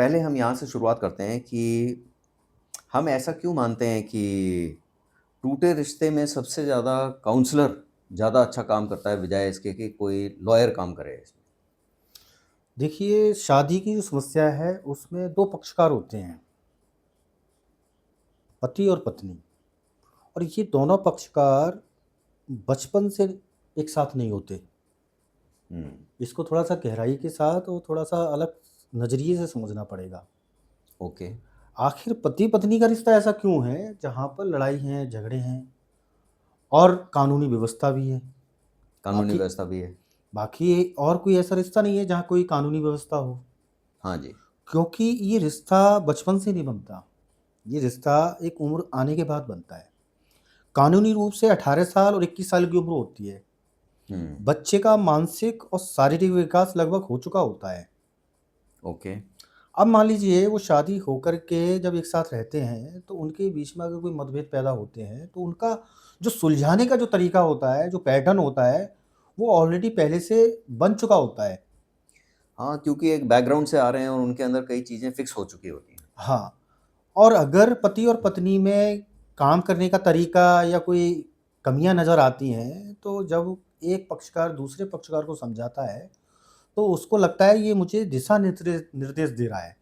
पहले हम यहाँ से शुरुआत करते हैं कि हम ऐसा क्यों मानते हैं कि टूटे रिश्ते में सबसे ज़्यादा काउंसलर ज़्यादा अच्छा काम करता है बजाय इसके कि कोई लॉयर काम करे इसमें? देखिए, शादी की जो समस्या है उसमें 2 पक्षकार होते हैं, पति और पत्नी। और ये दोनों पक्षकार बचपन से एक साथ नहीं होते। हुँ, इसको थोड़ा-सा गहराई के साथ और थोड़ा-सा अलग नज़रिए से समझना पड़ेगा। ओके। आखिर पति-पत्नी का रिश्ता ऐसा क्यों है जहाँ पर लड़ाई है, झगड़े हैं और कानूनी व्यवस्था भी है। कानूनी बाकी व्यवस्था भी है। बाकी और कोई ऐसा रिश्ता नहीं है जहाँ कोई कानूनी व्यवस्था हो। हाँ जी। क्योंकि ये रिश्ता बचपन से नहीं बनता, ये रिश्ता एक उम्र आने के बाद बनता है। कानूनी रूप से 18 साल और 21 साल की उम्र होती है। हुँ, बच्चे का मानसिक और शारीरिक विकास लगभग हो चुका होता है। ओके। अब मान लीजिए वो शादी होकर के जब एक साथ रहते हैं, तो उनके बीच में अगर कोई मतभेद पैदा होते हैं, तो उनका जो सुलझाने का जो तरीका होता है, जो पैटर्न होता है, वो ऑलरेडी पहले से बन चुका होता है। हाँ, क्योंकि एक बैकग्राउंड से आ रहे हैं और उनके अंदर कई चीज़ें फिक्स हो चुकी होती हैं। हाँ, और अगर पति और पत्नी में काम करने का तरीका या कोई कमियाँ नज़र आती हैं, तो जब एक पक्षकार दूसरे पक्षकार को समझाता है, तो उसको लगता है ये मुझे दिशा निर्देश दे रहा है,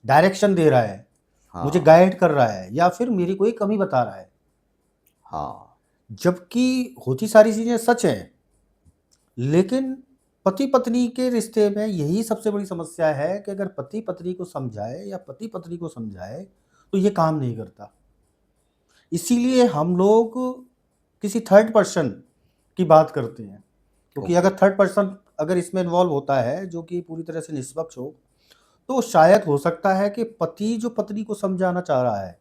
डायरेक्शन दे रहा है, मुझे हाँ, गाइड कर रहा है या फिर मेरी कोई कमी बता रहा है। हाँ, जबकि होती सारी चीज़ें सच हैं, लेकिन पति-पत्नी के रिश्ते में यही सबसे बड़ी समस्या है कि अगर पति पत्नी को समझाए या पति पत्नी को समझाए, तो ये काम नहीं करता। इसीलिए हम लोग किसी थर्ड पर्सन की बात करते हैं, क्योंकि ओके। अगर थर्ड पर्सन अगर इसमें इन्वॉल्व होता है जो कि पूरी तरह से निष्पक्ष हो, तो शायद हो सकता है कि पति जो पत्नी को समझाना चाह रहा है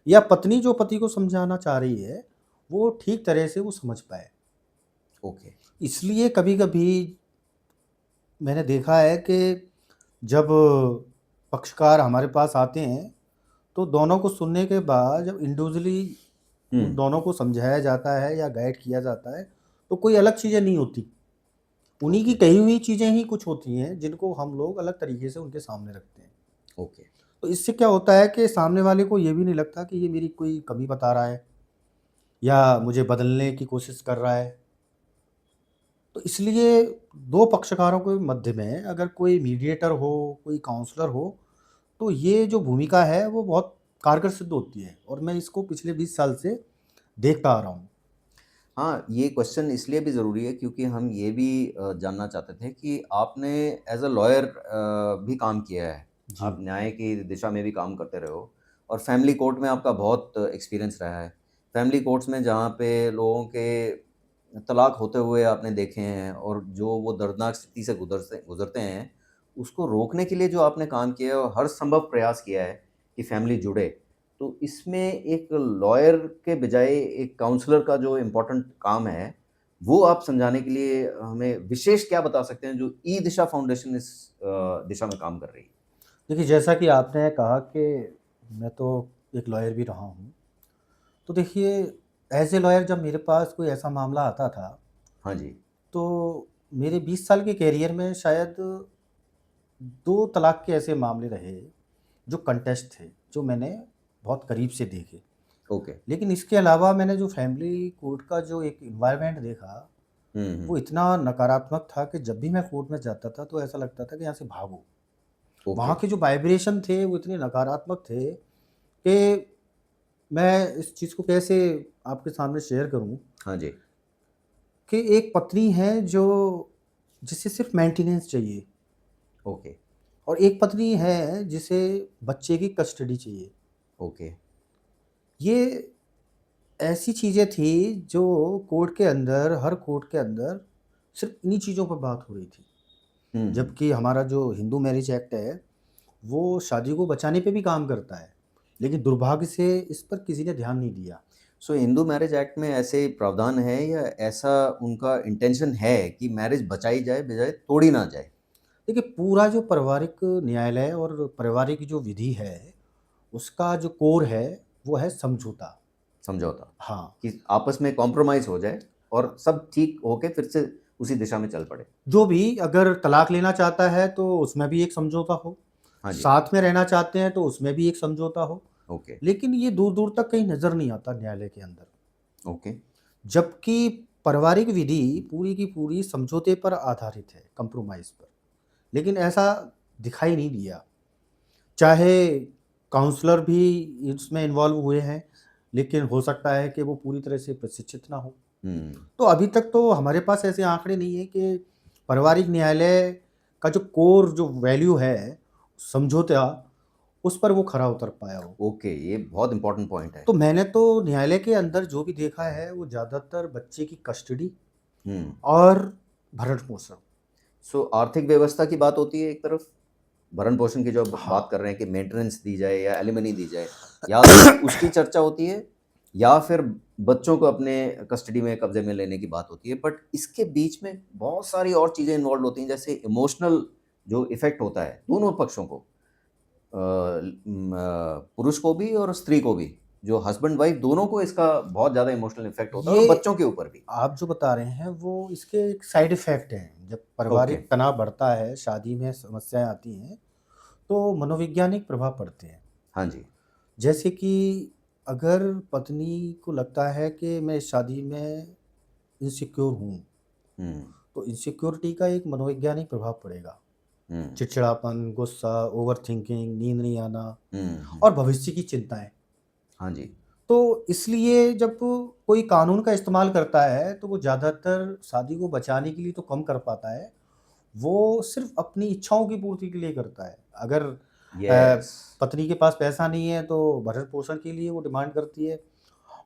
या पत्नी जो पति को समझाना चाह रही है, वो ठीक तरह से वो समझ पाए। ओके। इसलिए कभी-कभी मैंने देखा है कि जब पक्षकार हमारे पास आते हैं, तो दोनों को सुनने के बाद जब इंडिविजुअली हुँ, उन दोनों को समझाया जाता है या गाइड किया जाता है, तो कोई अलग चीज़ें नहीं होती। उन्हीं की ओके, कही हुई चीज़ें ही कुछ होती हैं, जिनको हम लोग अलग तरीके से उनके सामने रखते हैं। ओके। तो इससे क्या होता है कि सामने वाले को ये भी नहीं लगता कि ये मेरी कोई कमी बता रहा है या मुझे बदलने की कोशिश कर रहा है। तो इसलिए 2 पक्षकारों के मध्य में अगर कोई मीडिएटर हो, कोई काउंसलर हो, तो ये जो भूमिका है वो बहुत कारगर सिद्ध होती है और मैं इसको पिछले 20 साल से देखता आ रहा हूँ। हाँ, ये क्वेश्चन इसलिए भी ज़रूरी है क्योंकि हम ये भी जानना चाहते थे कि आपने एज़ अ लॉयर भी काम किया है। आप जी। न्याय की दिशा में भी काम करते रहे हो और फैमिली कोर्ट में आपका बहुत एक्सपीरियंस रहा है। फैमिली कोर्ट्स में जहाँ पे लोगों के तलाक होते हुए आपने देखे हैं और जो वो दर्दनाक स्थिति से गुज़रते गुज़रते हैं, उसको रोकने के लिए जो आपने काम किया है और हर संभव प्रयास किया है कि फैमिली जुड़े। तो इसमें एक लॉयर के बजाय एक काउंसलर का जो इम्पोर्टेंट काम है, वो आप समझाने के लिए हमें विशेष क्या बता सकते हैं जो ई-दिशा फाउंडेशन इस दिशा में काम कर रही है? देखिए, जैसा कि आपने कहा कि मैं तो एक लॉयर भी रहा हूँ। तो देखिए, एज़ ए लॉयर जब मेरे पास कोई ऐसा मामला आता था, हाँ जी। तो मेरे 20 साल के करियर में शायद 2 तलाक के ऐसे मामले रहे, जो कंटेस्ट थे, जो मैंने बहुत करीब से देखे। ओके। लेकिन इसके अलावा मैंने जो फैमिली कोर्ट का जो एक एनवायरनमेंट देखा, हुँ, वो हुँ। इतना नकारात्मक था कि जब भी मैं कोर्ट में जाता था, तो ऐसा लगता था कि यहाँ से भागो। ओके। वहाँ के जो वाइब्रेशन थे, वो इतने नकारात्मक थे कि मैं इस चीज़ को कैसे आपके सामने शेयर करूँ हाँ जी। कि एक पत्नी है जो जिसे सिर्फ़ मेंटेनेंस चाहिए ओके, और एक पत्नी है जिसे बच्चे की कस्टडी चाहिए। ओके। ये ऐसी चीज़ें थी जो कोर्ट के अंदर हर कोर्ट के अंदर सिर्फ़ इन्हीं चीज़ों पर बात हो रही थी। हुँ, हुँ। जबकि हमारा जो हिंदू मैरिज एक्ट है, वो शादी को बचाने पे भी काम करता है। लेकिन दुर्भाग्य से इस पर किसी ने ध्यान नहीं दिया। सो हिंदू मैरिज एक्ट में ऐसे प्रावधान है या ऐसा उनका इंटेंशन है कि मैरिज बचाई जाए बजाय तोड़ी ना जाए? देखिए, पूरा जो पारिवारिक न्यायालय और पारिवारिक जो विधि है, उसका जो कोर है, वो है समझौता। समझौता, हाँ, कि आपस में कॉम्प्रोमाइज़ हो जाए और सब ठीक होके फिर से उसी दिशा में चल पड़े। जो भी अगर तलाक लेना चाहता है तो उसमें भी एक समझौता हो। हाँ जी। साथ में रहना चाहते हैं तो उसमें भी एक समझौता हो, ओके, लेकिन ये दूर-दूर तक कहीं नज़र नहीं आता न्यायालय के अंदर। ओके। जबकि पारिवारिक विधि पूरी की पूरी समझौते पर आधारित है, कंप्रोमाइज़ पर, लेकिन ऐसा दिखाई नहीं दिया। चाहे काउंसलर भी इसमें इन्वॉल्व हुए हैं, लेकिन हो सकता है कि वो पूरी तरह से प्रशिक्षित ना हों। हुँ, तो अभी तक तो हमारे पास ऐसे आंकड़े नहीं है कि पारिवारिक न्यायालय का जो कोर जो वैल्यू है, समझौता, उस पर वो खरा उतर पाया हो। ओके, ये बहुत इम्पोर्टेंट पॉइंट है। तो मैंने तो न्यायालय के अंदर जो भी देखा है, वो ज़्यादातर बच्चे की कस्टडी हुँ। और भरण-पोषण। सो आर्थिक व्यवस्था की बात होती है एक तरफ, भरण-पोषण की जो ब हाँ। बात कर रहे हैं कि मेंटेनेंस दी जाए या एलिमनी दी जाए, या तो उसकी चर्चा होती है या फिर बच्चों को अपने कस्टडी में, कब्ज़े में लेने की बात होती है। बट इसके बीच में बहुत सारी और चीज़ें इन्वॉल्व होती हैं, जैसे इमोशनल जो इफ़ेक्ट होता है, दोनों पक्षों को। पुरुष को भी और स्त्री को भी, जो हस्बैंड वाइफ दोनों को इसका बहुत ज़्यादा इमोशनल इफ़ेक्ट होता है और ये बच्चों के ऊपर भी। आप जो बता रहे हैं, वो इसके एक साइड इफ़ेक्ट हैं। जब ओके, पारिवारिक तनाव बढ़ता है, शादी में समस्याएँ आती हैं, तो मनोवैज्ञानिक प्रभाव पड़ते हैं। हाँ जी। जैसे कि अगर पत्नी को लगता है कि मैं इस शादी में इनसिक्योर हूँ, हुँ, तो इनसिक्योरिटी का एक मनोवैज्ञानिक प्रभाव पड़ेगा। हुँ, चिड़चिड़ापन, गुस्सा, ओवरथिंकिंग, नींद नहीं आना हुँ, हुँ। और भविष्य की चिंताएँ। हाँ जी। तो इसलिए जब कोई कानून का इस्तेमाल करता है, तो वो ज़्यादातर शादी को बचाने के लिए तो कम कर पाता है, वो सिर्फ़ अपनी इच्छाओं की पूर्ति के लिए करता है। अगर यस। पत्नी के पास पैसा नहीं है, तो भरण-पोषण के लिए वो डिमांड करती है,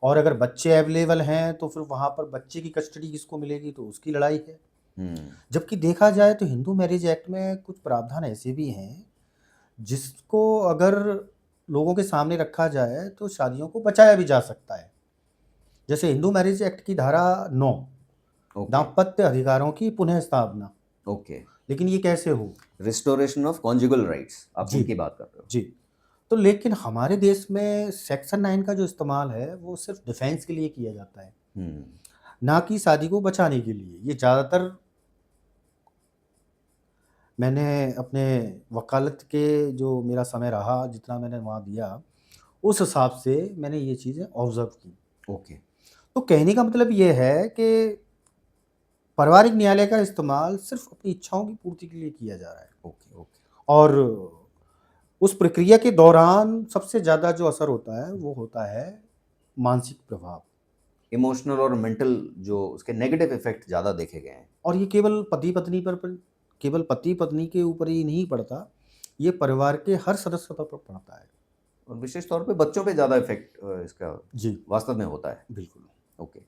और अगर बच्चे अवेलेबल हैं, तो फिर वहाँ पर बच्चे की कस्टडी किसको मिलेगी, तो उसकी लड़ाई है। हुँ, जबकि देखा जाए तो हिंदू मैरिज एक्ट में कुछ प्रावधान ऐसे भी हैं, जिसको अगर लोगों के सामने रखा जाए, तो शादियों को बचाया भी जा सकता है। जैसे हिंदू मैरिज एक्ट की धारा 9, ओके, दाम्पत्य अधिकारों की पुनः स्थापना। ओके। लेकिन ये कैसे हो? रिस्टोरेशन ऑफ कॉन्जुगल राइट्स, आप जी, उनकी बात कर रहे हो। जी। तो लेकिन हमारे देश में सेक्शन 9 का जो इस्तेमाल है, वो सिर्फ़ डिफेंस के लिए किया जाता है, हुँ, ना कि शादी को बचाने के लिए। ये ज़्यादातर मैंने अपने वकालत के जो मेरा समय रहा, जितना मैंने वहाँ दिया, उस हिसाब से मैंने ये चीज़ें ऑब्ज़र्व की। ओके, तो कहने का मतलब ये है कि पारिवारिक न्यायालय का इस्तेमाल सिर्फ़ अपनी इच्छाओं की पूर्ति के लिए किया जा रहा है। Okay, okay. और उस प्रक्रिया के दौरान सबसे ज़्यादा जो असर होता है, वो होता है मानसिक प्रभाव। इमोशनल और मेंटल जो उसके नेगेटिव इफ़ेक्ट ज़्यादा देखे गए हैं। और ये केवल पति-पत्नी के ऊपर ही नहीं पड़ता, ये परिवार के हर सदस्य पर पड़ता है। और विशेष तौर पे बच्चों पे ज़्यादा इफ़ेक्ट इसका जी, वास्तव में होता है। बिल्कुल। ओके।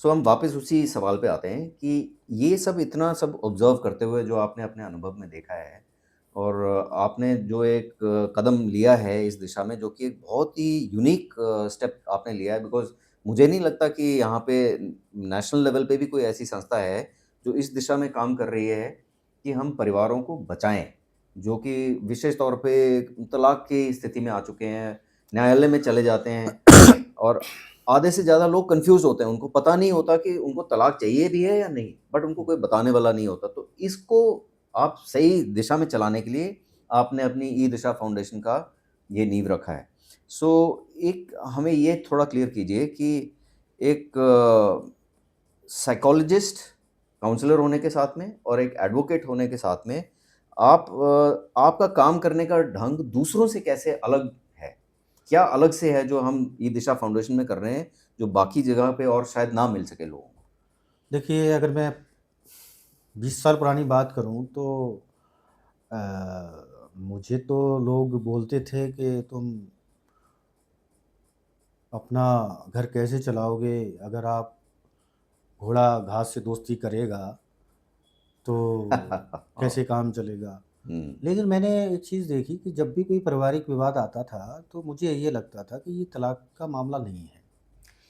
सो हम वापस उसी सवाल पे आते हैं कि ये सब इतना सब ऑब्ज़र्व करते हुए जो आपने अपने अनुभव में देखा है और आपने जो एक कदम लिया है इस दिशा में, जो कि एक बहुत ही यूनिक स्टेप आपने लिया है, बिकॉज़ मुझे नहीं लगता कि यहाँ पे नेशनल लेवल पे भी कोई ऐसी संस्था है जो इस दिशा में काम कर रही है कि हम परिवारों को बचाएँ, जो कि विशेष तौर पे तलाक की स्थिति में आ चुके हैं, न्यायालय में चले जाते हैं और आधे से ज़्यादा लोग कन्फ्यूज़ होते हैं, उनको पता नहीं होता कि उनको तलाक चाहिए भी है या नहीं, बट उनको कोई बताने वाला नहीं होता। तो इसको आप सही दिशा में चलाने के लिए आपने अपनी ई-दिशा फाउंडेशन का ये नींव रखा है। सो एक हमें ये थोड़ा क्लियर कीजिए कि एक साइकोलॉजिस्ट, काउंसलर होने के साथ में और एक एडवोकेट होने के साथ में आपका काम करने का ढंग दूसरों से कैसे अलग है? क्या अलग से है जो हम ई-दिशा फाउंडेशन में कर रहे हैं, जो बाकी जगह पे और शायद ना मिल सके लोगों को? देखिए, अगर मैं 20 साल पुरानी बात करूँ तो मुझे तो लोग बोलते थे कि तुम अपना घर कैसे चलाओगे? अगर आप घोड़ा घास से दोस्ती करेगा, तो कैसे काम चलेगा? हुँ, लेकिन मैंने एक चीज़ देखी कि जब भी कोई पारिवारिक विवाद आता था, तो मुझे ये लगता था कि ये तलाक का मामला नहीं है।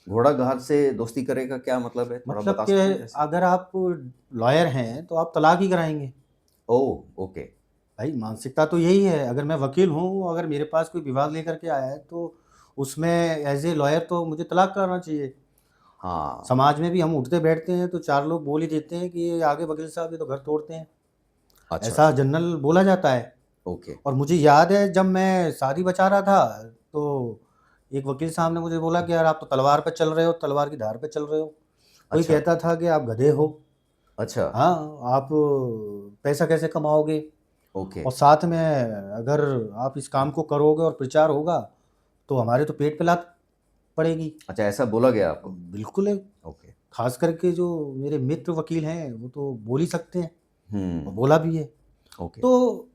घोड़ा घास से दोस्ती करे का क्या मतलब है? थोड़ा मतलब बता कि सकते हैं जैसे? अगर आप लॉयर हैं, तो आप तलाक ही कराएँगे। ओह! ओके। भाई मानसिकता तो यही है, अगर मैं वकील हूँ, अगर मेरे पास कोई विवाद लेकर के आया है, तो उसमें एज़ ए लॉयर तो मुझे तलाक कराना चाहिए। हाँ, समाज में भी हम उठते-बैठते हैं, तो 4 लोग बोल ही देते हैं कि ये आगे वकील साहब ये तो घर तोड़ते हैं। अच्छा, ऐसा जनरल बोला जाता है। ओके, और मुझे याद है जब मैं शादी बचा रहा था, तो एक वकील साहब ने मुझे बोला कि यार आप तो तलवार पे चल रहे हो, तलवार की धार पे चल रहे हो। कोई अच्छा, कहता था कि आप गधे हो, अच्छा, हाँ, आप पैसा कैसे कमाओगे? ओके, और साथ में अगर आप इस काम को करोगे और प्रचार होगा, तो हमारे तो पेट पे लात पड़ेगी। अच्छा ऐसा बोला गया आपको? बिल्कुल है, ओके, ख़ास करके जो मेरे मित्र वकील हैं, वो तो बोल ही सकते हैं और हुँ, बोला भी है। ओके, तो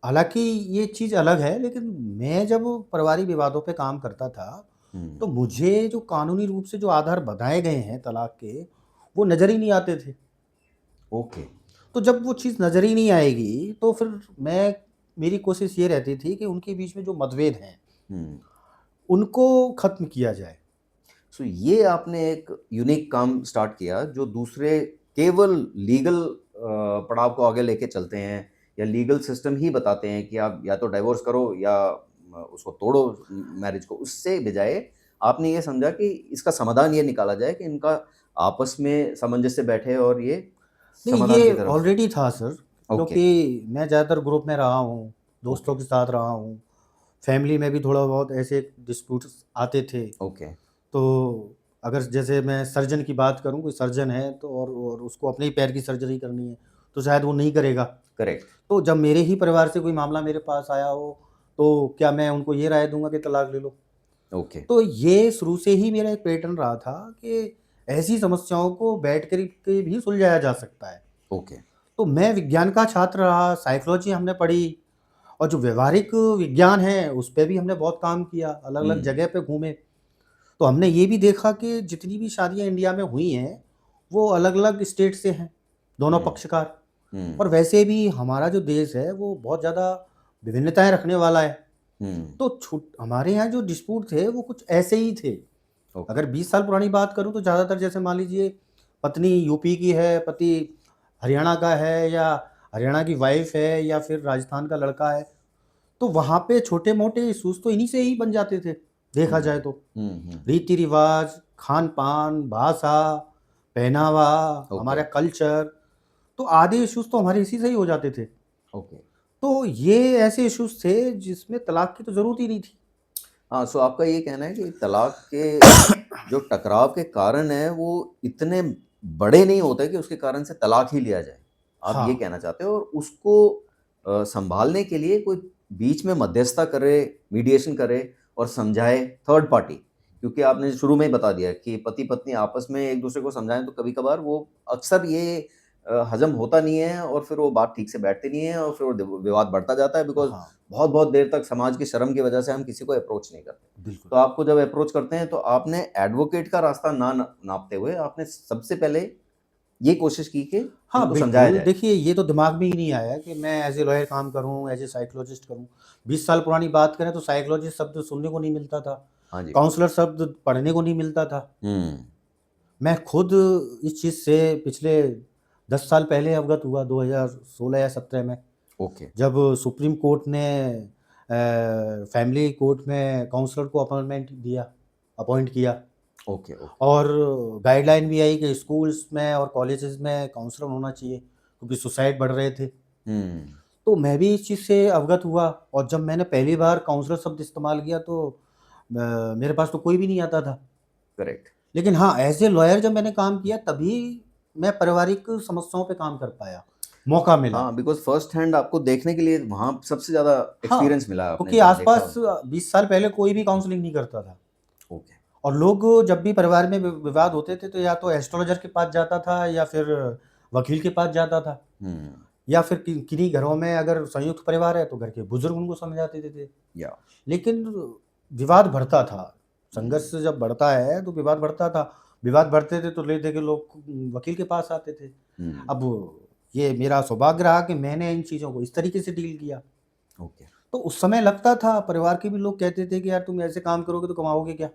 हालाँकि ये चीज़ अलग है, लेकिन मैं जब पारिवारिक विवादों पे काम करता था, हुँ, तो मुझे जो कानूनी रूप से जो आधार बताए गए हैं तलाक के, वो नज़र ही नहीं आते थे। ओके, तो जब वो चीज़ नज़र ही नहीं आएगी, तो फिर मैं मेरी कोशिश ये रहती थी कि उनके बीच में जो मतभेद हैं, हुँ। उनको ख़त्म किया जाए। सो ये आपने एक यूनिक काम स्टार्ट किया जो दूसरे केवल लीगल पड़ाव को आगे लेके चलते हैं या लीगल सिस्टम ही बताते हैं कि आप या तो डाइवोर्स करो या उसको तोड़ो मैरिज को। उससे बजाय आपने ये समझा कि इसका समाधान ये निकाला जाए कि इनका आपस में सामंजस्य बैठे और ये नहीं, समाधान की ये तरफ ऑलरेडी था सर, ओके, क्योंकि मैं ज़्यादातर ग्रुप में रहा हूँ, ओके, दोस्तों के साथ रहा हूँ, फैमिली में भी थोड़ा बहुत ऐसे डिस्प्यूट्स आते थे। ओके। तो अगर जैसे मैं सर्जन की बात करूँ, कोई सर्जन है तो और उसको अपने ही पैर की सर्जरी करनी है, तो शायद वो नहीं करेगा। करेक्ट, तो जब मेरे ही परिवार से कोई मामला मेरे पास आया हो, तो क्या मैं उनको ये राय दूँगा कि तलाक ले लो? ओके, तो ये शुरू से ही मेरा एक पैटर्न रहा था कि ऐसी समस्याओं को बैठ कर के भी सुलझाया जा सकता है। ओके। तो मैं विज्ञान का छात्र रहा, साइकोलॉजी हमने पढ़ी और जो व्यावहारिक विज्ञान है, उस पे भी हमने बहुत काम किया, अलग-अलग हुँ, जगह पे घूमे। तो हमने ये भी देखा कि जितनी भी शादियाँ इंडिया में हुई हैं, वो अलग-अलग स्टेट से हैं, दोनों हुँ, पक्षकार। हुँ, और वैसे भी हमारा जो देश है, वो बहुत ज़्यादा विभिन्नताएँ रखने वाला है। हुँ, तो छुट हमारे यहाँ जो डिस्प्यूट थे, वो कुछ ऐसे ही थे। ओके, अगर 20 साल पुरानी बात करूँ, तो ज़्यादातर जैसे मान लीजिए पत्नी यूपी की है, पति हरियाणा का है या हरियाणा की वाइफ़ है या फिर राजस्थान का लड़का है, तो वहाँ पे छोटे-मोटे इश्यूज़ तो इन्हीं से ही बन जाते थे, देखा हुँ, जाए तो। हुँ, हुँ, रीति-रिवाज, खान-पान, भाषा, पहनावा, ओके, हमारा कल्चर, तो आधे इश्यूज़ तो हमारे इसी से ही हो जाते थे। ओके। तो ये ऐसे इश्यूज़ थे जिसमें तलाक की तो ज़रूरत ही नहीं थी। हाँ, सो आपका ये कहना है कि तलाक के जो टकराव के कारण हैं, वो इतने बड़े नहीं होते कि उसके कारण से तलाक ही लिया जाए। आप हाँ, ये कहना चाहते हो और उसको सँभालने के लिए कोई बीच में मध्यस्थता करे, मीडिएशन करे और समझाए थर्ड पार्टी। क्योंकि आपने शुरू में ही बता दिया कि पति-पत्नी आपस में एक-दूसरे को समझाएँ तो कभी-कभार वो अक्सर ये हज़म होता नहीं है और फिर वो बात ठीक से बैठती नहीं है और फिर वो विवाद बढ़ता जाता है बिकॉज़ हाँ, बहुत-बहुत देर तक समाज की शर्म की वजह से हम किसी को अप्रोच नहीं करते। बिल्कुल। तो आपको जब अप्रोच करते हैं तो आपने एडवोकेट का रास्ता ना नापते हुए आपने सबसे पहले ये कोशिश की कि हाँ, इनको समझाया बिल्कुल, जाए। देखिए ये तो दिमाग में ही नहीं आया कि मैं एज़ ए लॉयर काम करूँ, एज़ ए साइकोलॉजिस्ट करूँ। 20 साल पुरानी बात करें तो साइकोलॉजिस्ट शब्द सुनने को नहीं मिलता था, हाँ जी। काउंसलर शब्द पढ़ने को नहीं मिलता था। हुँ, मैं खुद इस चीज़ से पिछले 10 साल पहले अवगत हुआ, 2016 या 17 में, ओके, जब सुप्रीम कोर्ट ने फैमिली कोर्ट में काउंसलर को अपॉइंट किया ओके, ओके। और गाइडलाइन भी आई कि स्कूल्स में और कॉलेजेस में काउंसलर होना चाहिए, क्योंकि सुसाइड बढ़ रहे थे। हुँ, तो मैं भी इस चीज़ से अवगत हुआ और जब मैंने पहली बार काउंसलर शब्द इस्तेमाल किया, तो मेरे पास तो कोई भी नहीं आता था। करेक्ट। लेकिन हाँ, एज़ ए लॉयर जब मैंने काम किया, तभी मैं पारिवारिक समस्याओं पे काम कर पाया, मौका मिला। हाँ, बिकॉज़ फर्स्ट हैंड आपको देखने के लिए वहाँ सबसे ज़्यादा हाँ, एक्सपीरियंस मिला आपने क्योंकि जब देखा। आस-पास 20 साल पहले कोई भी काउंसलिंग नहीं करता था ओके। और लोग जब भी परिवार में विवाद होते थे, तो या तो एस्ट्रोलॉजर के पास जाता था या फिर वकील के पास जाता था, हुँ, या फिर किन्हीं घरों में अगर संयुक्त परिवार है, तो घर के बुजुर्ग उनको समझाते थे। या लेकिन विवाद बढ़ता था, हुँ, संघर्ष जब बढ़ता है तो विवाद बढ़ता था। विवाद बढ़ते थे तो ले-दे के लोग वकील के पास आते थे। हुँ, अब ये मेरा सौभाग्य रहा कि मैंने इन चीज़ों को इस तरीके से डील किया। ओके। तो उस समय लगता था, परिवार के भी लोग कहते थे कि यार तुम ऐसे काम करोगे तो कमाओगे क्या?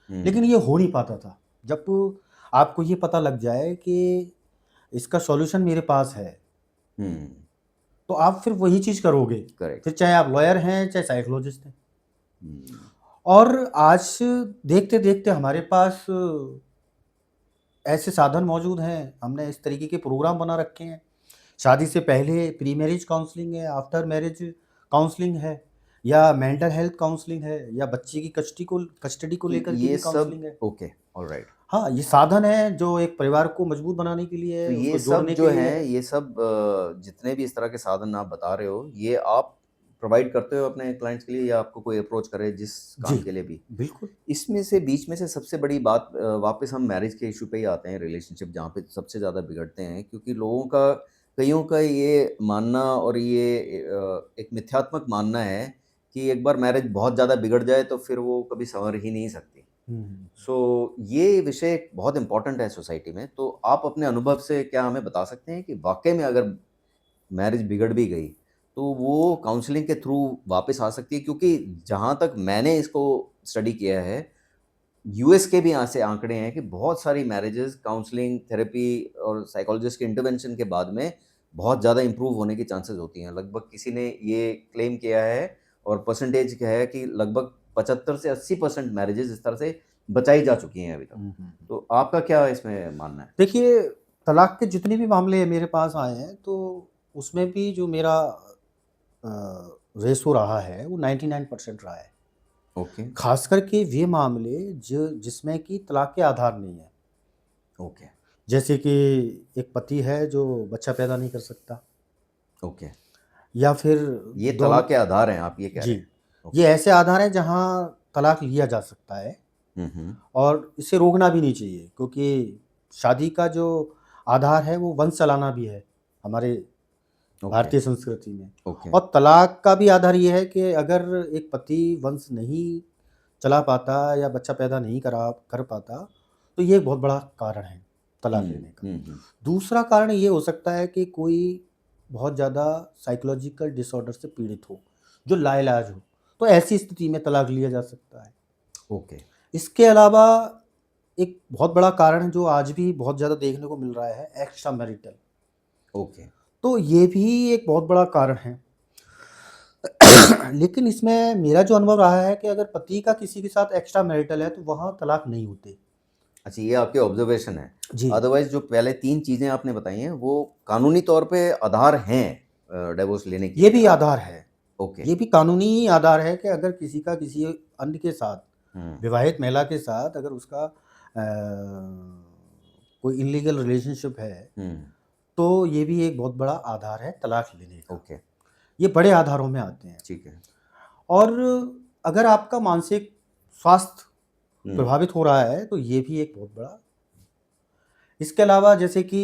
लेकिन हुँ, ये हो नहीं पाता था। जब आपको ये पता लग जाए कि इसका सॉल्यूशन मेरे पास है, हुँ, तो आप फिर वही चीज़ करोगे। करेक्ट। फिर चाहे आप लॉयर हैं, चाहे साइकोलॉजिस्ट हैं। हुँ, और आज देखते-देखते हमारे पास ऐसे साधन मौजूद हैं, हमने इस तरीके के प्रोग्राम बना रखे हैं शादी से पहले प्री मैरिज काउंसलिंग है, आफ्टर मैरिज काउंसलिंग है, या मेंटल हेल्थ काउंसलिंग है, या बच्चे की कस्टडी को तो लेकर के ये भी सब काउंसलिंग है। Okay, alright. हाँ, ये साधन है जो एक परिवार को मजबूत बनाने के लिए तो है, ये उसको सब जोड़ने के जो लिए हैं, है। ये सब जितने भी इस तरह के साधन आप बता रहे हो, ये आप प्रोवाइड करते हो अपने क्लाइंट्स के लिए या आपको कोई अप्रोच करे जिस जी, काम के लिए भी? बिल्कुल। इसमें से बीच में से सबसे बड़ी बात वापस हम मैरिज के इश्यू पे ही आते हैं, रिलेशनशिप जहाँ पे सबसे ज़्यादा बिगड़ते हैं क्योंकि लोगों का कइयों का ये मानना और ये एक मिथ्यात्मक मानना है कि एक बार मैरिज बहुत ज़्यादा बिगड़ जाए तो फिर वो कभी सँवर ही नहीं सकती। हुँ। सो ये विषय बहुत इम्पोर्टेंट है सोसाइटी में, तो आप अपने अनुभव से क्या हमें बता सकते हैं कि वाक़ई में अगर मैरिज बिगड़ भी गई, तो वो काउंसलिंग के थ्रू वापस आ सकती है? क्योंकि जहाँ तक मैंने इसको स्टडी किया है, यूएस के भी यहाँ से आंकड़े हैं कि बहुत सारी मैरिजेज़ काउंसलिंग, थेरेपी और साइकोलॉजिस्ट के इंटरवेंशन के बाद में बहुत ज़्यादा इम्प्रूव होने की चांसेस होती हैं। लगभग किसी ने ये क्लेम किया है और परसेंटेज क्या है कि लगभग 75 से 80% मैरिजेज़ इस तरह से बचाई जा चुकी हैं अभी तक। हुँ, हुँ, हुँ। तो आपका क्या इसमें मानना है? देखिए, तलाक के जितने भी मामले मेरे पास आए हैं, तो उसमें भी जो मेरा रेशो रहा है, वो 99% रहा है। ओके, ख़ास करके वे मामले जिसमें कि तलाक के आधार नहीं है। ओके, जैसे कि एक पति है जो बच्चा पैदा नहीं कर सकता, ओके। या फिर ये दोनों। तलाक के आधार हैं, आप ये कह जी, रहे हैं? ये ओके। ऐसे आधार हैं जहाँ तलाक लिया जा सकता है, हुँ, हुँ। और इसे रोकना भी नहीं चाहिए, क्योंकि शादी का जो आधार है वो वंश चलाना भी है हमारे ओके, भारतीय संस्कृति में। ओके। और तलाक का भी आधार ये है कि अगर एक पति वंश नहीं चला पाता या बच्चा पैदा नहीं कर पाता, तो ये एक बहुत बड़ा कारण है हुँ, तलाक लेने का। हुँ, हुँ। दूसरा कारण ये हो सकता है कि कोई बहुत ज़्यादा साइकोलॉजिकल डिसऑर्डर से पीड़ित हो, जो लाइलाज हो, तो ऐसी स्थिति में तलाक लिया जा सकता है। ओके, इसके अलावा एक बहुत बड़ा कारण जो आज भी बहुत ज़्यादा देखने को मिल रहा है, एक्स्ट्रा मैरिटल। ओके। तो ये भी एक बहुत बड़ा कारण है। लेकिन इसमें मेरा जो अनुभव रहा है कि अगर पति का किसी के साथ एक्स्ट्रा मैरिटल है, तो वहाँ तलाक नहीं होते। अच्छा, ये आपके ऑब्ज़र्वेशन है। जी, अदरवाइज़ जो पहले 3 चीज़ें आपने बताई हैं, वो कानूनी तौर पे आधार हैं डिवोर्स लेने के ये लिए। भी आप आधार है। ओके। ये भी कानूनी ही आधार है कि अगर किसी का किसी अन्य के साथ, हुँ, विवाहित महिला के साथ अगर उसका कोई इल्लीगल रिलेशनशिप है, हुँ। तो ये भी एक बहुत बड़ा आधार है तलाक लेने का। ओके, ये बड़े आधारों में आते हैं। ठीक है। और अगर आपका मानसिक स्वास्थ्य हुँ, प्रभावित हो रहा है, तो ये भी एक बहुत बड़ा। इसके अलावा जैसे कि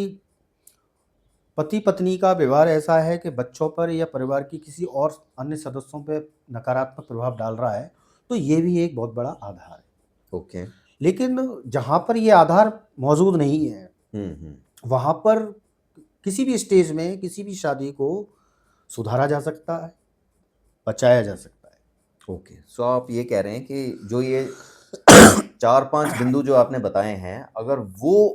पति-पत्नी का व्यवहार ऐसा है कि बच्चों पर या परिवार की किसी और अन्य सदस्यों पे नकारात्मक प्रभाव डाल रहा है, तो ये भी एक बहुत बड़ा आधार है। ओके। लेकिन जहाँ पर ये आधार मौजूद नहीं है, हुँ, हुँ। वहाँ पर किसी भी स्टेज में किसी भी शादी को सुधारा जा सकता है, बचाया जा सकता है। ओके। सो आप ये कह रहे हैं कि जो ये 4-5 बिंदु जो आपने बताए हैं, अगर वो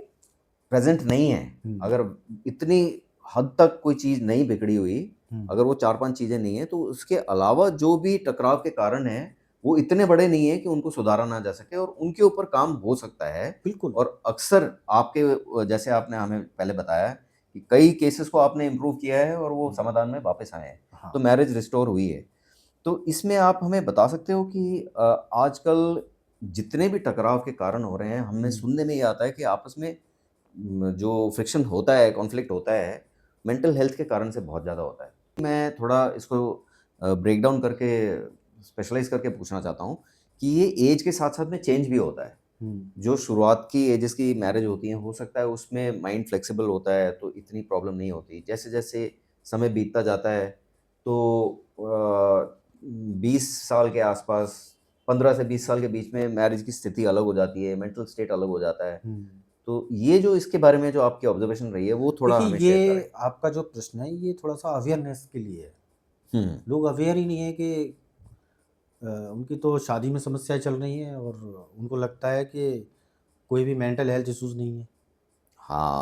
प्रेज़ेंट नहीं है, हुँ, अगर इतनी हद तक कोई चीज़ नहीं बिगड़ी हुई, हुँ, अगर वो 4-5 चीज़ें नहीं हैं, तो उसके अलावा जो भी टकराव के कारण हैं, वो इतने बड़े नहीं हैं कि उनको सुधारा ना जा सके और उनके ऊपर काम हो सकता है। बिल्कुल। और अक्सर आपके जैसे आपने हमें पहले बताया कि कई केसेज़ को आपने इम्प्रूव किया है और वो हुँ, समाधान में वापस आए हैं। हाँ। तो मैरिज रिस्टोर हुई है। तो इसमें आप हमें बता सकते हो कि आजकल जितने भी टकराव के कारण हो रहे हैं, हमें हुँ, सुनने में ये आता है कि आपस में जो फ्रिक्शन होता है, कॉन्फ्लिक्ट होता है, मेंटल हेल्थ के कारण से बहुत ज़्यादा होता है। मैं थोड़ा इसको ब्रेक डाउन करके स्पेशलाइज़ करके पूछना चाहता हूँ कि ये ऐज के साथ-साथ में चेंज भी होता है। हुँ, जो शुरुआत की एजेस की मैरिज होती है, हो सकता है उसमें माइंड फ्लेक्सिबल होता है, तो इतनी प्रॉब्लम नहीं होती। जैसे-जैसे समय बीतता जाता है, तो 20 साल के आसपास, 15 से 20 साल के बीच में मैरिज की स्थिति अलग हो जाती है, मेंटल स्टेट अलग हो जाता है। हुँ। तो ये जो इसके बारे में जो आपकी ऑब्ज़र्वेशन रही है, वो थोड़ा देखिए, हमें शेयर करें। ये आपका जो प्रश्न है, ये थोड़ा-सा अवेयरनेस के लिए है। हुँ, लोग अवेयर ही नहीं है कि उनकी तो शादी में समस्याएँ चल रही हैं, और उनको लगता है कि कोई भी मेंटल हेल्थ इश्यूज़ नहीं है।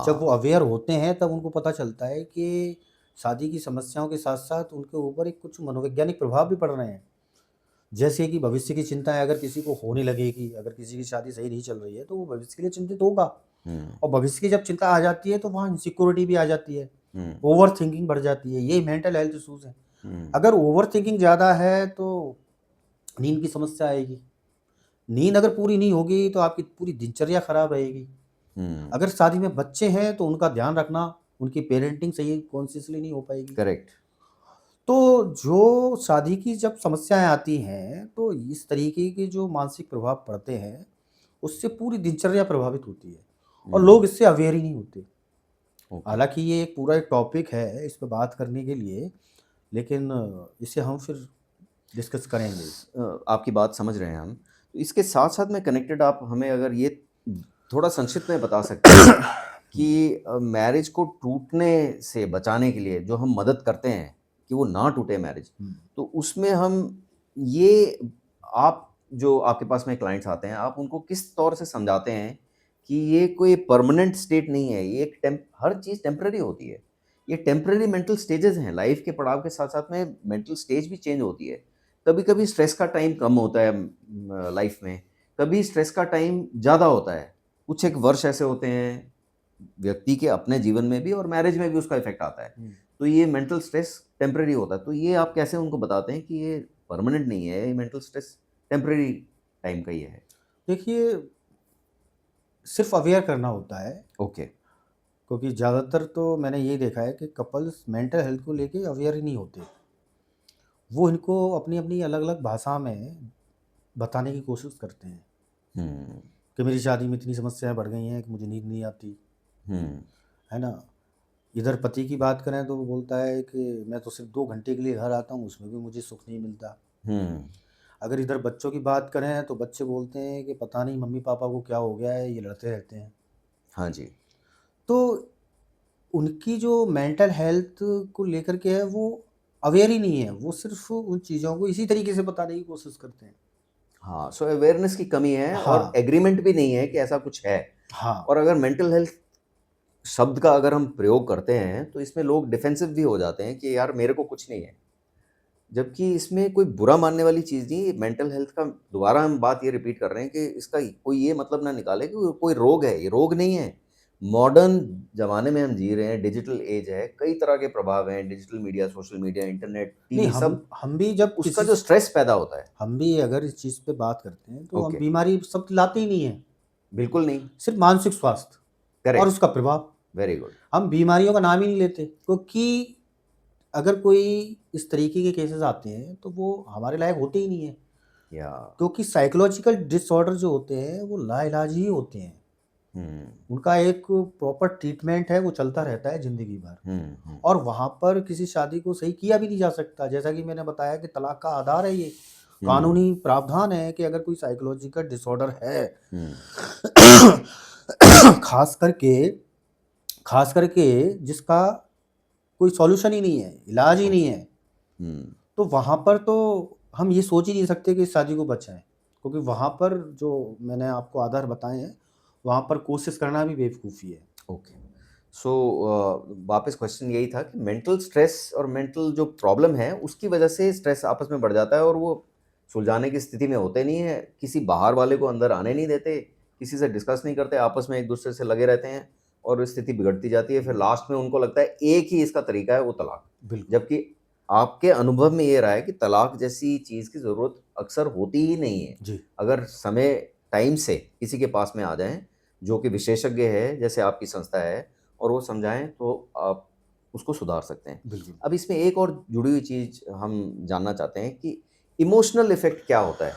जब वो हाँ। अवेयर होते हैं, तब उनको पता चलता है कि शादी की समस्याओं के साथ-साथ उनके ऊपर एक कुछ मनोवैज्ञानिक प्रभाव भी पड़ रहे हैं। जैसे कि भविष्य की चिंताएँ अगर किसी को होने लगेगी, अगर किसी की शादी सही नहीं चल रही है, तो वो भविष्य के लिए चिंतित होगा। हुँ, और भविष्य की जब चिंता आ जाती है, तो वहाँ इनसिक्योरिटी भी आ जाती है। ओवर थिंकिंग बढ़ जाती है, ये मेंटल हेल्थ इश्यूज हैं। हुँ, अगर ओवर थिंकिंग ज़्यादा है तो नींद की समस्या आएगी। नींद अगर पूरी नहीं होगी तो आपकी पूरी दिनचर्या खराब रहेगी। हुँ, अगर शादी में बच्चे हैं तो उनका ध्यान रखना, उनकी पेरेंटिंग सही कॉन्शियसली नहीं हो पाएगी। करेक्ट। तो जो शादी की जब समस्याएँ आती हैं, तो इस तरीके के जो मानसिक प्रभाव पड़ते हैं, उससे पूरी दिनचर्या प्रभावित होती है और हुँ, लोग इससे अवेयर ही नहीं होते। ओके। हालाँकि ये एक पूरा एक टॉपिक है इस पे बात करने के लिए, लेकिन इसे हम फिर डिस्कस करेंगे। आपकी बात समझ रहे हैं हम। तो इसके साथ-साथ में कनेक्टेड आप हमें अगर ये थोड़ा संक्षिप्त में बता सकते हैं हुँ, कि मैरिज को टूटने से बचाने के लिए जो हम मदद करते हैं कि वो ना टूटे मैरिज, हुँ। तो उसमें हम ये आप जो आपके पास में क्लाइंट्स आते हैं, आप उनको किस तौर से समझाते हैं कि ये कोई परमानेंट स्टेट नहीं है, ये एक हर चीज़ टेम्परेरी होती है। ये टेम्परेरी मेंटल स्टेजेज़ हैं, लाइफ़ के पड़ाव के साथ-साथ में मेंटल स्टेज भी चेंज होती है। कभी-कभी स्ट्रेस का टाइम कम होता है लाइफ़ में, कभी स्ट्रेस का टाइम ज़्यादा होता है। कुछ एक वर्ष ऐसे होते हैं, व्यक्ति के अपने जीवन में भी और मैरिज में भी उसका इफ़ेक्ट आता है। हुँ। तो ये मेंटल स्ट्रेस टेम्परेरी होता है, तो ये आप कैसे उनको बताते हैं कि ये परमानेंट नहीं है, ये मेंटल स्ट्रेस टेम्परेरी टाइम का ही है? देखिए, सिर्फ़ अवेयर करना होता है, ओके। क्योंकि ज़्यादातर तो मैंने ये देखा है कि कपल्स मेंटल हेल्थ को लेके अवेयर ही नहीं होते। वो इनको अपनी-अपनी अलग-अलग भाषा में बताने की कोशिश करते हैं हुँ, कि मेरी शादी में इतनी समस्याएँ बढ़ गई हैं कि मुझे नींद नहीं आती, हुँ, है ना? इधर पति की बात करें तो वो बोलता है कि मैं तो सिर्फ़ 2 घंटे के लिए घर आता हूँ, उसमें भी मुझे सुख नहीं मिलता। हुँ, अगर इधर बच्चों की बात करें तो बच्चे बोलते हैं कि पता नहीं मम्मी-पापा को क्या हो गया है, ये लड़ते रहते हैं। हाँ जी। तो उनकी जो मेंटल हेल्थ को लेकर के है वो अवेयर ही नहीं है, वो सिर्फ़ उन चीज़ों को इसी तरीके से बताने की कोशिश करते हैं। हाँ, सो अवेयरनेस की कमी है और हाँ, एग्रीमेंट भी नहीं है कि ऐसा कुछ है। हाँ, और अगर मेंटल हेल्थ शब्द का अगर हम प्रयोग करते हैं, तो इसमें लोग डिफेंसिव भी हो जाते हैं कि यार मेरे को कुछ नहीं है। जबकि इसमें कोई बुरा मानने वाली चीज़ नहीं, मेंटल हेल्थ का दोबारा हम बात ये रिपीट कर रहे हैं कि इसका कोई ये मतलब ना निकाले कि वो कोई रोग है, ये रोग नहीं है। मॉडर्न ज़माने में हम जी रहे हैं, डिजिटल एज है, कई तरह के प्रभाव हैं, digital media, social media, internet, नहीं टीवी सब हम भी जब उसका किसी जो स्ट्रेस पैदा होता है। हम भी अगर इस चीज़ पे बात करते हैं तो हम ओके, बीमारी शब्द लाते ही नहीं हैं, बिल्कुल नहीं, सिर्फ़ मानसिक स्वास्थ्य और करेक्ट, उसका प्रभाव। Very good. हम बीमारियों का नाम ही नहीं लेते क्योंकि अगर कोई इस तरीके के केसेज़ आते हैं तो वो हमारे लायक होते ही नहीं हैं। या क्योंकि साइकोलॉजिकल डिसऑर्डर जो होते हैं वो लाइलाज ही होते हैं। हुँ, उनका एक प्रॉपर ट्रीटमेंट है वो चलता रहता है ज़िंदगी भर हुँ, हुँ, और वहाँ पर किसी शादी को सही किया भी नहीं जा सकता। जैसा कि मैंने बताया कि तलाक का आधार है ये। हुँ, कानूनी प्रावधान है कि अगर कोई साइकोलॉजिकल डिसऑर्डर है हुँ, ख़ास करके ख़ास करके जिसका कोई सॉल्यूशन ही नहीं है, इलाज ही नहीं ओके, है, हुँ, तो वहाँ पर तो हम ये सोच ही नहीं सकते कि इस शादी को बचाएँ। क्योंकि वहाँ पर जो मैंने आपको आधार बताए हैं, वहाँ पर कोशिश करना भी बेवकूफ़ी है। ओके। सो वापस क्वेश्चन यही था कि मेंटल स्ट्रेस और मेंटल जो प्रॉब्लम है, उसकी वजह से स्ट्रेस आपस में बढ़ जाता है और वो सुलझाने की स्थिति में होते नहीं हैं, किसी बाहर वाले को अंदर आने नहीं देते, किसी से डिस्कस नहीं करते, आपस में एक-दूसरे से लगे रहते हैं और स्थिति बिगड़ती जाती है। फिर लास्ट में उनको लगता है एक ही इसका तरीका है, वो तलाक। बिल्कुल। जबकि आपके अनुभव में ये रहा है कि तलाक जैसी चीज़ की ज़रूरत अक्सर होती ही नहीं है। जी, अगर समय टाइम से किसी के पास में आ जाएँ, जो कि विशेषज्ञ है, जैसे आपकी संस्था है और वो समझाएँ तो आप उसको सुधार सकते हैं। बिल्कुल। अब इसमें एक और जुड़ी हुई चीज़ हम जानना चाहते हैं कि इमोशनल इफ़ेक्ट क्या होता है?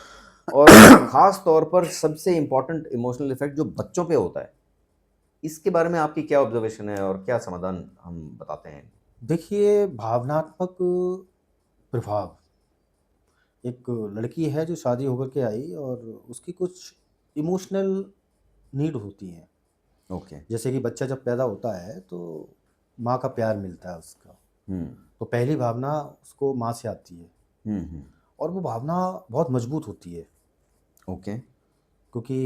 और ख़ास तौर पर सबसे इम्पोर्टेंट इमोशनल इफ़ेक्ट जो बच्चों पे होता है, इसके बारे में आपकी क्या ऑब्ज़र्वेशन है और क्या समाधान हम बताते हैं? देखिए, भावनात्मक प्रभाव, एक लड़की है जो शादी होकर के आई और उसकी कुछ इमोशनल नीड होती हैं। ओके। जैसे कि बच्चा जब पैदा होता है तो माँ का प्यार मिलता है उसका। हुँ। तो पहली भावना उसको माँ से आती है हुँ, हुँ। और वो भावना बहुत मजबूत होती है ओके। क्योंकि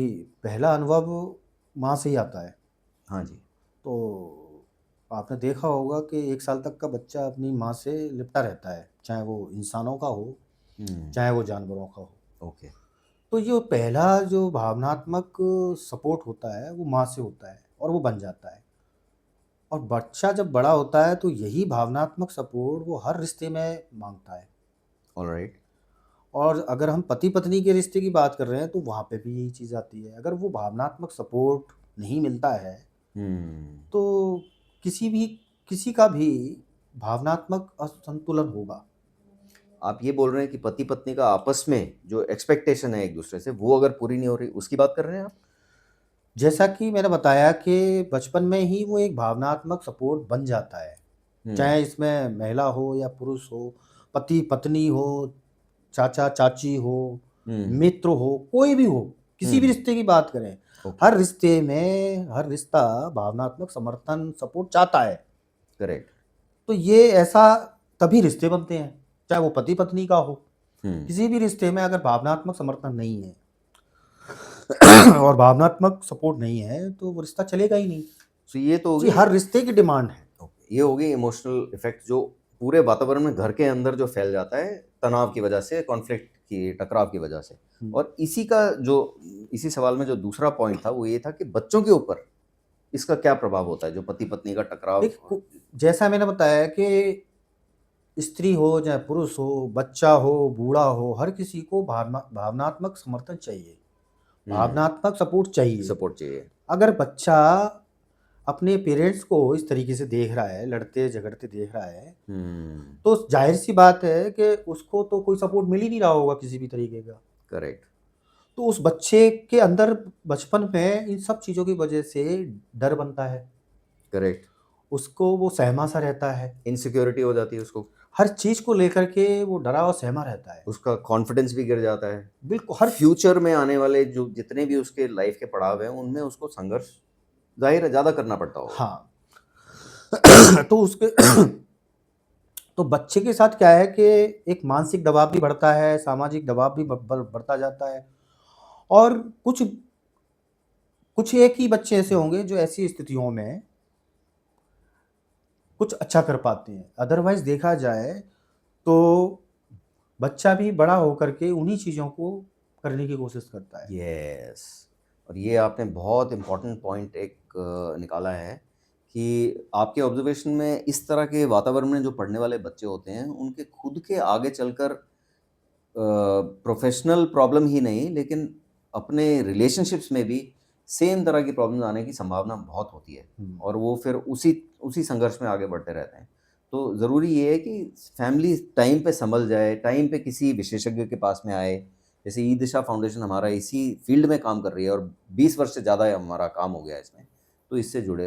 पहला अनुभव माँ से ही आता है। हाँ जी। तो आपने देखा होगा कि 1 साल तक का बच्चा अपनी माँ से लिपटा रहता है, चाहे वो इंसानों का हो, हुँ। चाहे वो जानवरों का हो। ओके। तो जो पहला जो भावनात्मक सपोर्ट होता है वो माँ से होता है और वो बन जाता है। और बच्चा जब बड़ा होता है तो यही भावनात्मक सपोर्ट वो हर रिश्ते में माँगता है। ऑलराइट। और अगर हम पति-पत्नी के रिश्ते की बात कर रहे हैं तो वहाँ पे भी यही चीज़ आती है। अगर वो भावनात्मक सपोर्ट नहीं मिलता है हुँ। तो किसी का भी भावनात्मक असंतुलन होगा। आप ये बोल रहे हैं कि पति-पत्नी का आपस में जो एक्सपेक्टेशन है एक-दूसरे से, वो अगर पूरी नहीं हो रही, उसकी बात कर रहे हैं आप? जैसा कि मैंने बताया कि बचपन में ही वो एक भावनात्मक सपोर्ट बन जाता है। हुँ, चाहे इसमें महिला हो या पुरुष हो, पति-पत्नी हो, चाचा-चाची हो, हुँ, मित्र हो, कोई भी हो, किसी भी हुँ, रिश्ते की बात करें। ओके, हर रिश्ते में हर रिश्ता भावनात्मक समर्थन, सपोर्ट चाहता है। करेक्ट। तो ये ऐसा तभी रिश्ते बनते हैं, चाहे वो पति-पत्नी का हो। हुँ, किसी भी रिश्ते में अगर भावनात्मक समर्थन नहीं है और भावनात्मक सपोर्ट नहीं है, तो वो रिश्ता चलेगा ही नहीं। सो ये तो जी, होगी हर रिश्ते की डिमांड है। ओके, ये हो गई इमोशनल इफ़ेक्ट जो पूरे वातावरण में घर के अंदर जो फैल जाता है, तनाव की वजह से, कॉन्फ्लिक्ट की, टकराव की वजह से। हुँ। और इसी सवाल में जो दूसरा पॉइंट था, वो ये था कि बच्चों के ऊपर इसका क्या प्रभाव होता है, जो पति-पत्नी का टकराव देखिए कु जैसा मैंने बताया कि स्त्री हो, चाहे पुरुष हो, बच्चा हो, बूढ़ा हो, हर किसी को भावनात्मक समर्थन चाहिए, हुँ, भावनात्मक सपोर्ट चाहिए। सपोर्ट चाहिए। अगर बच्चा अपने पेरेंट्स को इस तरीके से देख रहा है, लड़ते-झगड़ते देख रहा है, हुँ, तो ज़ाहिर-सी बात है कि उसको तो कोई सपोर्ट मिल ही नहीं रहा होगा किसी भी तरीके का। करेक्ट, तो उस बच्चे के अंदर बचपन में इन सब चीज़ों की वजह से डर बनता है, करेक्ट। उसको वो सहमा-सा रहता है। इनसिक्योरिटी हो जाती है उसको। हर चीज़ को लेकर के वो डरा और सहमा रहता है। उसका कॉन्फिडेंस भी गिर जाता है। बिल्कुल हर फ्यूचर में आने वाले जो जितने भी उसके लाइफ़ के पड़ाव हैं, उनमें उसको संघर्ष ज़ाहिर है ज़्यादा करना पड़ता होगा। हाँ, तो उसके तो बच्चे के साथ क्या है कि एक मानसिक दबाव भी बढ़ता है, सामाजिक दबाव भी बढ़ता जाता है और कुछ कुछ एक ही बच्चे ऐसे होंगे जो ऐसी स्थितियों में कुछ अच्छा कर पाते हैं। अदरवाइज़ देखा जाए तो बच्चा भी बड़ा होकर के उन्हीं चीज़ों को करने की कोशिश करता है। यस। और ये आपने बहुत इम्पोर्टेंट पॉइंट एक निकाला है कि आपके ऑब्ज़र्वेशन में इस तरह के वातावरण में जो पढ़ने वाले बच्चे होते हैं, उनके खुद के आगे चलकर प्रोफ़ेशनल प्रॉब्लम ही नहीं, लेकिन अपने रिलेशनशिप्स में भी सेम तरह की प्रॉब्लम्स आने की संभावना बहुत होती है हुँ। और वो फिर उसी उसी संघर्ष में आगे बढ़ते रहते हैं। तो ज़रूरी ये है कि फैमिली टाइम पे सँभल जाए, टाइम पे किसी विशेषज्ञ के पास में आए। जैसे ई-दिशा फाउंडेशन हमारा इसी फ़ील्ड में काम कर रही है और 20 वर्ष से ज़्यादा हमारा काम हो गया है इसमें, तो इससे जुड़े